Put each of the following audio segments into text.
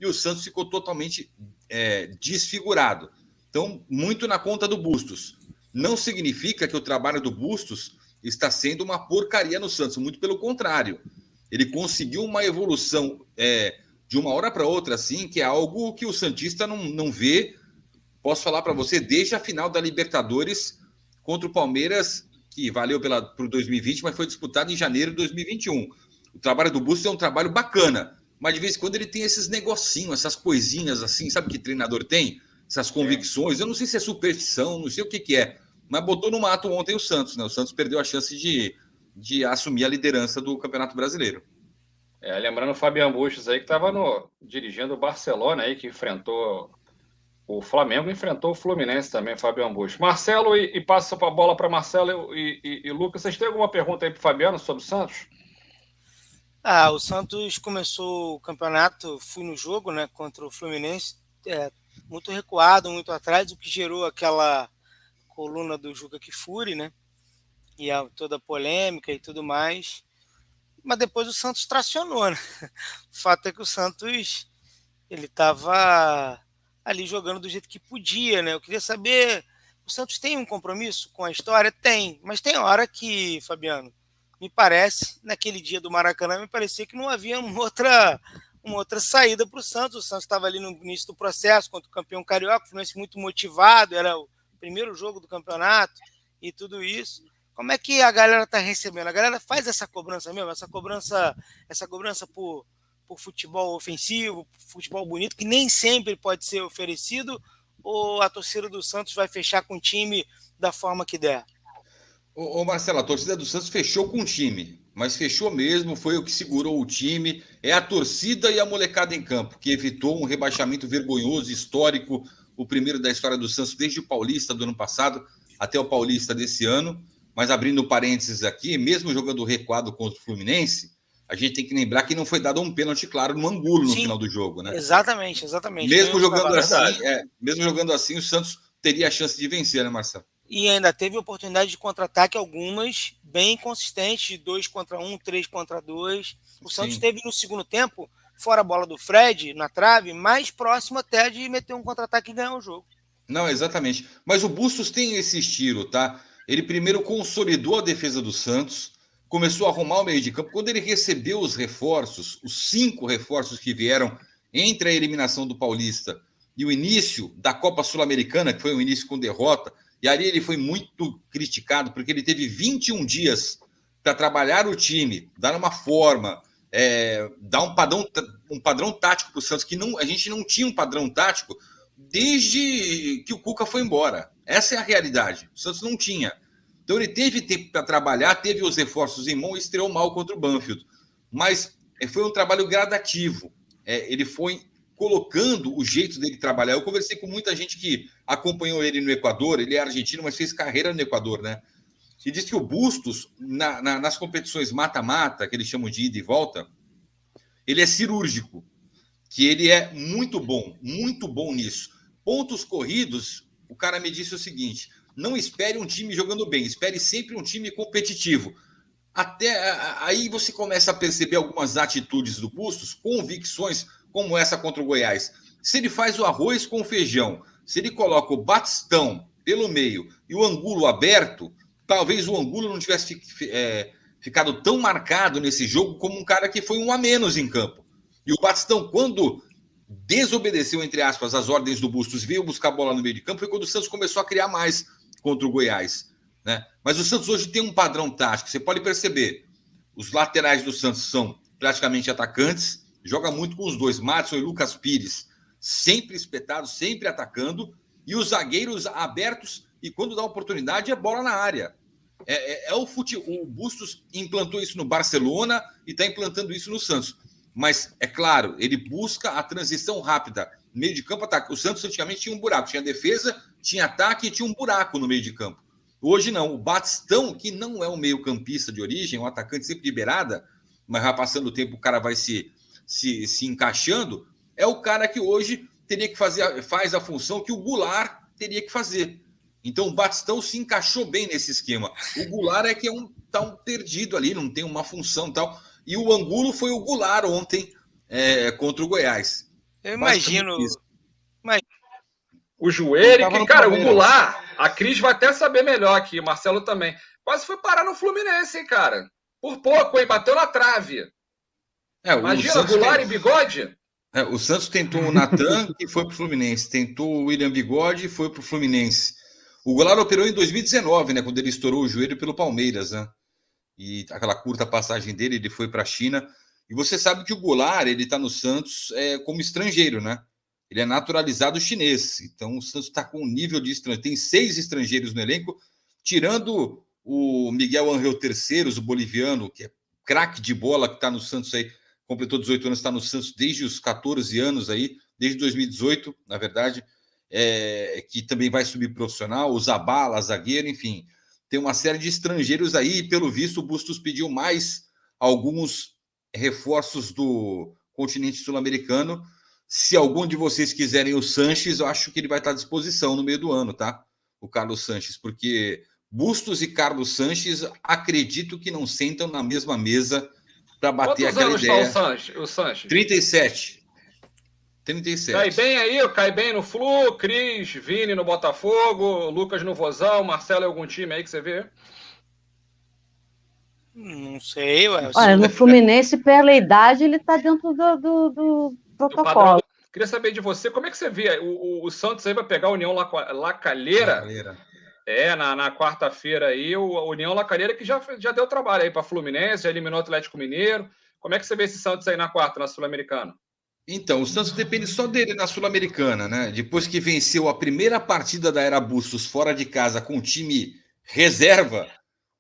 e o Santos ficou totalmente desfigurado. Então, muito na conta do Bustos. Não significa que o trabalho do Bustos está sendo uma porcaria no Santos, muito pelo contrário. Ele conseguiu uma evolução de uma hora para outra, assim, que é algo que o santista não vê. Posso falar para você, desde a final da Libertadores contra o Palmeiras, que valeu para o 2020, mas foi disputado em janeiro de 2021. O trabalho do Bustos é um trabalho bacana, mas de vez em quando ele tem esses negocinhos, essas coisinhas assim, sabe que treinador tem? Essas convicções. Eu não sei se é superstição, não sei o que é, mas botou no mato ontem o Santos, né? O Santos perdeu a chance de assumir a liderança do Campeonato Brasileiro. Lembrando o Fabian Bustos aí, que estava dirigindo o Barcelona aí, que enfrentou o Flamengo, enfrentou o Fluminense também, Fabian Bustos. Marcelo, e passa a bola para Marcelo e Lucas. Vocês têm alguma pergunta aí para o Fabiano sobre o Santos? O Santos começou o campeonato, fui no jogo, né, contra o Fluminense, muito recuado, muito atrás, o que gerou aquela coluna do Juca Kfouri, né, e toda a polêmica e tudo mais. Mas depois o Santos tracionou, né? O fato é que o Santos ele estava ali jogando do jeito que podia, né? Eu queria saber, o Santos tem um compromisso com a história? Tem, mas tem hora que, Fabiano, me parece, naquele dia do Maracanã, me parecia que não havia uma outra saída para o Santos. O Santos estava ali no início do processo, contra o campeão carioca, o Fluminense muito motivado, era o primeiro jogo do campeonato e tudo isso. Como é que a galera está recebendo? A galera faz essa cobrança mesmo? Essa cobrança por futebol ofensivo, futebol bonito, que nem sempre pode ser oferecido, ou a torcida do Santos vai fechar com o time da forma que der? Ô Marcelo, a torcida do Santos fechou com o time, mas fechou mesmo, foi o que segurou o time. É a torcida e a molecada em campo, que evitou um rebaixamento vergonhoso, histórico, o primeiro da história do Santos, desde o Paulista do ano passado até o Paulista desse ano. Mas abrindo parênteses aqui, mesmo jogando recuado contra o Fluminense, a gente tem que lembrar que não foi dado um pênalti claro no Angulo no final do jogo, né? Exatamente. Mesmo jogando assim, o Santos teria a chance de vencer, né, Marcelo? E ainda teve oportunidade de contra-ataque, algumas bem consistentes, de 2 contra 1, 3 contra 2. O Santos teve no segundo tempo, fora a bola do Fred, na trave, mais próximo até de meter um contra-ataque e ganhar o jogo. Não, exatamente. Mas o Bustos tem esse estilo, tá? Ele primeiro consolidou a defesa do Santos, começou a arrumar o meio de campo. Quando ele recebeu os reforços, os 5 reforços que vieram entre a eliminação do Paulista e o início da Copa Sul-Americana, que foi um início com derrota, e ali ele foi muito criticado, porque ele teve 21 dias para trabalhar o time, dar uma forma, dar um padrão tático para o Santos, que a gente não tinha um padrão tático desde que o Cuca foi embora. Essa é a realidade. O Santos não tinha. Então ele teve tempo para trabalhar, teve os reforços em mão e estreou mal contra o Banfield. Mas foi um trabalho gradativo. Ele foi colocando o jeito dele trabalhar. Eu conversei com muita gente que acompanhou ele no Equador, ele é argentino, mas fez carreira no Equador, né? E diz que o Bustos, nas competições mata-mata, que eles chamam de ida e volta, ele é cirúrgico, que ele é muito bom nisso. Pontos corridos, o cara me disse o seguinte: não espere um time jogando bem, espere sempre um time competitivo. Até aí você começa a perceber algumas atitudes do Bustos, convicções como essa contra o Goiás. Se ele faz o arroz com feijão, se ele coloca o Batistão pelo meio e o Angulo aberto, talvez o Angulo não tivesse ficado tão marcado nesse jogo como um cara que foi um a menos em campo. E o Batistão, quando desobedeceu, entre aspas, as ordens do Bustos, veio buscar a bola no meio de campo, foi quando o Santos começou a criar mais contra o Goiás, né? Mas o Santos hoje tem um padrão tático, você pode perceber. Os laterais do Santos são praticamente atacantes, joga muito com os dois, Madison e Lucas Pires, sempre espetados, sempre atacando, e os zagueiros abertos, e quando dá oportunidade é bola na área. O Bustos implantou isso no Barcelona e está implantando isso no Santos. Mas, é claro, ele busca a transição rápida. Meio de campo, ataque. O Santos antigamente tinha um buraco. Tinha defesa, tinha ataque e tinha um buraco no meio de campo. Hoje não. O Batistão, que não é um meio campista de origem, um atacante sempre liberada, mas vai passando o tempo, o cara vai se encaixando, é o cara que hoje teria que faz a função que o Goulart teria que fazer. Então o Batistão se encaixou bem nesse esquema. O Goulart é que tá um perdido ali, não tem uma função e tal. E o Angulo foi o Goulart ontem contra o Goiás. Eu imagino. O joelho, Tava que, no cara, o Palmeiras. Goulart, a Cris vai até saber melhor aqui, Marcelo também. Quase foi parar no Fluminense, hein, cara? Por pouco, hein? Bateu na trave. O Imagina, Santos Goulart e Bigode. o Santos tentou o Natan, que foi para o Fluminense. Tentou o William Bigode e foi para o Fluminense. O Goulart operou em 2019, né? Quando ele estourou o joelho pelo Palmeiras, né? E aquela curta passagem dele, ele foi para a China. E você sabe que o Goulart, ele está no Santos como estrangeiro, né? Ele é naturalizado chinês. Então o Santos está com um nível de estrangeiro. Tem 6 estrangeiros no elenco, tirando o Miguel Ángel Terceiros, o boliviano, que é craque de bola, que está no Santos aí, completou 18 anos, está no Santos desde os 14 anos aí, desde 2018, na verdade, que também vai subir profissional, o Zabala, zagueiro, enfim. Tem uma série de estrangeiros aí, e pelo visto o Bustos pediu mais alguns reforços do continente sul-americano. Se algum de vocês quiserem o Sanches, eu acho que ele vai estar à disposição no meio do ano, tá? O Carlos Sanches, porque Bustos e Carlos Sanches acredito que não sentam na mesma mesa para bater Quantos aquela anos ideia. está o Sanches? 37. Cai bem aí, cai bem no Flu, Cris, Vini no Botafogo, Lucas no Vozão, Marcelo em algum time aí que você vê? Não sei, ué. Olha, no Fluminense, pela idade, ele está dentro do protocolo. Queria saber de você, como é que você vê? O Santos aí vai pegar a União La Calera. Na quarta-feira aí, o União La Calera que já deu trabalho aí para Fluminense, já eliminou o Atlético Mineiro. Como é que você vê esse Santos aí na quarta, na Sul-Americana? Então, o Santos depende só dele na Sul-Americana, né? Depois que venceu a primeira partida da Era Bustos fora de casa com o time reserva,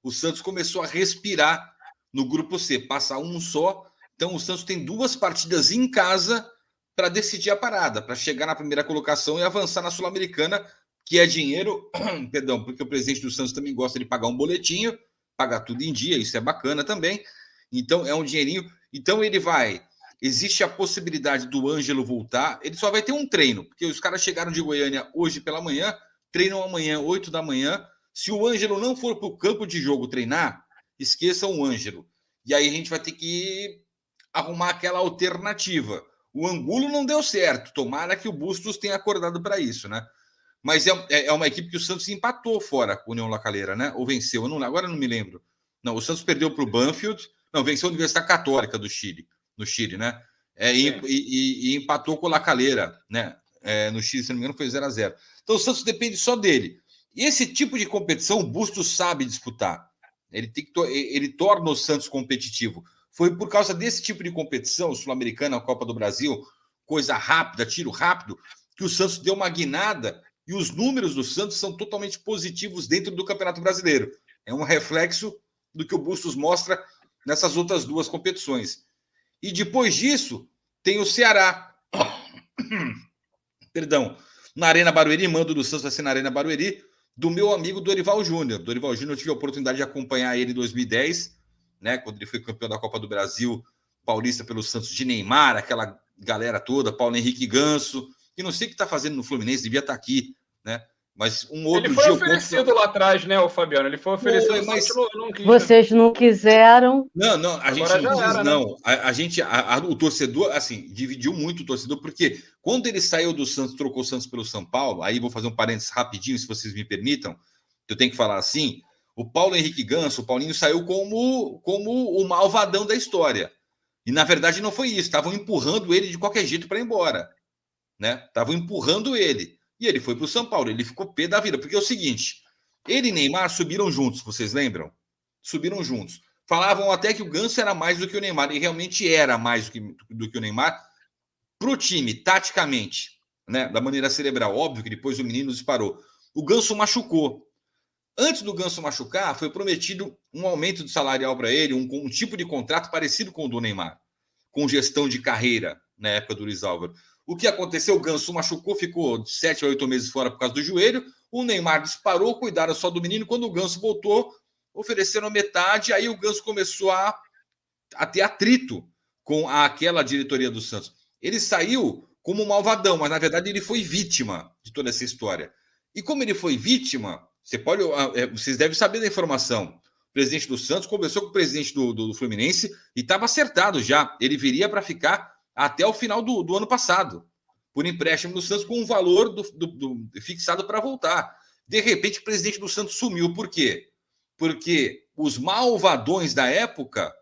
o Santos começou a respirar no grupo C, passa um só. Então, o Santos tem 2 partidas em casa para decidir a parada, para chegar na primeira colocação e avançar na Sul-Americana, que é dinheiro, perdão, porque o presidente do Santos também gosta de pagar um boletinho, pagar tudo em dia, isso é bacana também. Então, é um dinheirinho. Então, ele vai. Existe a possibilidade do Ângelo voltar. Ele só vai ter um treino, porque os caras chegaram de Goiânia hoje pela manhã, treinam amanhã, 8 da manhã. Se o Ângelo não for para o campo de jogo treinar, esqueçam o Ângelo. E aí a gente vai ter que arrumar aquela alternativa. O Angulo não deu certo. Tomara que o Bustos tenha acordado para isso, né? Mas é uma equipe que o Santos empatou fora com a União La Calera, né? Ou venceu, agora não me lembro. Não, o Santos perdeu para o Banfield. Não, venceu a Universidade Católica do Chile, no Chile, né? E empatou com o La Calera, né? No Chile, se não me engano, foi 0-0. Então o Santos depende só dele. E esse tipo de competição o Bustos sabe disputar. Ele torna o Santos competitivo. Foi por causa desse tipo de competição, Sul-Americana, a Copa do Brasil, coisa rápida, tiro rápido, que o Santos deu uma guinada e os números do Santos são totalmente positivos dentro do Campeonato Brasileiro. É um reflexo do que o Bustos mostra nessas outras 2 competições. E depois disso, tem o Ceará. Perdão. Na Arena Barueri, mando do Santos vai ser na Arena Barueri, do meu amigo Dorival Júnior. Dorival Júnior, eu tive a oportunidade de acompanhar ele em 2010, né, quando ele foi campeão da Copa do Brasil, paulista pelo Santos de Neymar, aquela galera toda, Paulo Henrique Ganso, que não sei o que está fazendo no Fluminense, devia estar aqui, né? Mas um outro dia... Ele foi oferecido lá atrás, né, o Fabiano? Ele foi oferecido, mas não quis. Vocês não quiseram. Não, a gente não quis, não. Né? O torcedor, assim, dividiu muito o torcedor, porque quando ele saiu do Santos, trocou o Santos pelo São Paulo, aí vou fazer um parênteses rapidinho, se vocês me permitam, que eu tenho que falar assim, o Paulo Henrique Ganso, o Paulinho, saiu como o malvadão da história. E, na verdade, não foi isso. Estavam empurrando ele de qualquer jeito para ir embora. Né? Estavam empurrando ele. E ele foi para o São Paulo. Ele ficou pé da vida. Porque é o seguinte, ele e Neymar subiram juntos, vocês lembram? Subiram juntos. Falavam até que o Ganso era mais do que o Neymar. E realmente era mais do que o Neymar para o time, taticamente. Né? Da maneira cerebral. Óbvio que depois o menino disparou. O Ganso machucou. Antes do Ganso machucar, foi prometido um aumento de salarial para ele, um tipo de contrato parecido com o do Neymar, com gestão de carreira, na época do Luiz Álvaro. O que aconteceu? O Ganso machucou, ficou 7 a 8 meses fora por causa do joelho, o Neymar disparou, cuidaram só do menino, quando o Ganso voltou, ofereceram metade, aí o Ganso começou a ter atrito com aquela diretoria do Santos. Ele saiu como malvadão, mas na verdade ele foi vítima de toda essa história. E como ele foi vítima... Vocês devem saber da informação. O presidente do Santos conversou com o presidente do Fluminense e estava acertado já. Ele viria para ficar até o final do ano passado. por empréstimo no Santos com um valor fixado para voltar. De repente, o presidente do Santos sumiu. Por quê? Porque os malvadões da época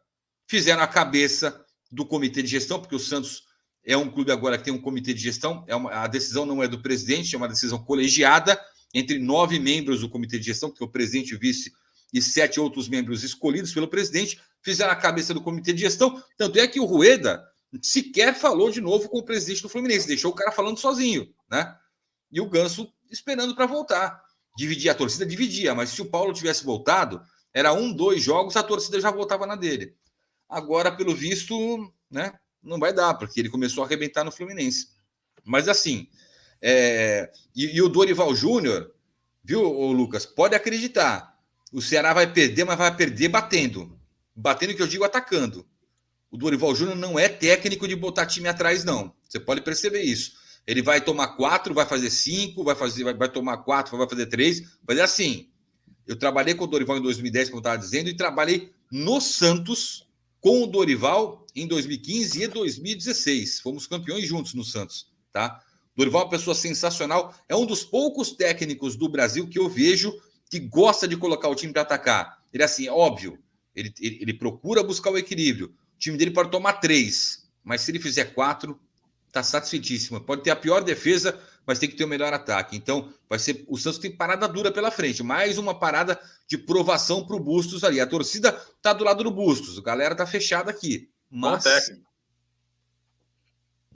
fizeram a cabeça do comitê de gestão, porque o Santos é um clube agora que tem um comitê de gestão, a decisão não é do presidente, é uma decisão colegiada entre 9 membros do comitê de gestão, que é o presidente, o vice e 7 outros membros escolhidos pelo presidente, fizeram a cabeça do comitê de gestão. Tanto é que o Rueda sequer falou de novo com o presidente do Fluminense, deixou o cara falando sozinho, né? E o Ganso esperando para voltar. Dividia, a torcida dividia, mas se o Paulo tivesse voltado, era 1, 2 jogos, a torcida já voltava na dele. Agora, pelo visto, né, não vai dar, porque ele começou a arrebentar no Fluminense. Mas assim, e o Dorival Júnior, viu, Lucas, pode acreditar, o Ceará vai perder, mas vai perder batendo. Batendo, que eu digo, atacando. O Dorival Júnior não é técnico de botar time atrás, não. Você pode perceber isso. Ele vai tomar 4, vai fazer 5, vai tomar 4, vai fazer 3. Mas é assim. Eu trabalhei com o Dorival em 2010, como eu estava dizendo, e trabalhei no Santos com o Dorival em 2015 e 2016. Fomos campeões juntos no Santos, tá? O Dorival é uma pessoa sensacional. É um dos poucos técnicos do Brasil que eu vejo que gosta de colocar o time para atacar. Ele, assim, é óbvio, ele procura buscar o equilíbrio. O time dele pode tomar 3, mas se ele fizer 4, está satisfeitíssimo. Pode ter a pior defesa, mas tem que ter o melhor ataque. Então, vai ser, o Santos tem parada dura pela frente. Mais uma parada de provação para o Bustos ali. A torcida está do lado do Bustos. A galera está fechada aqui. Mas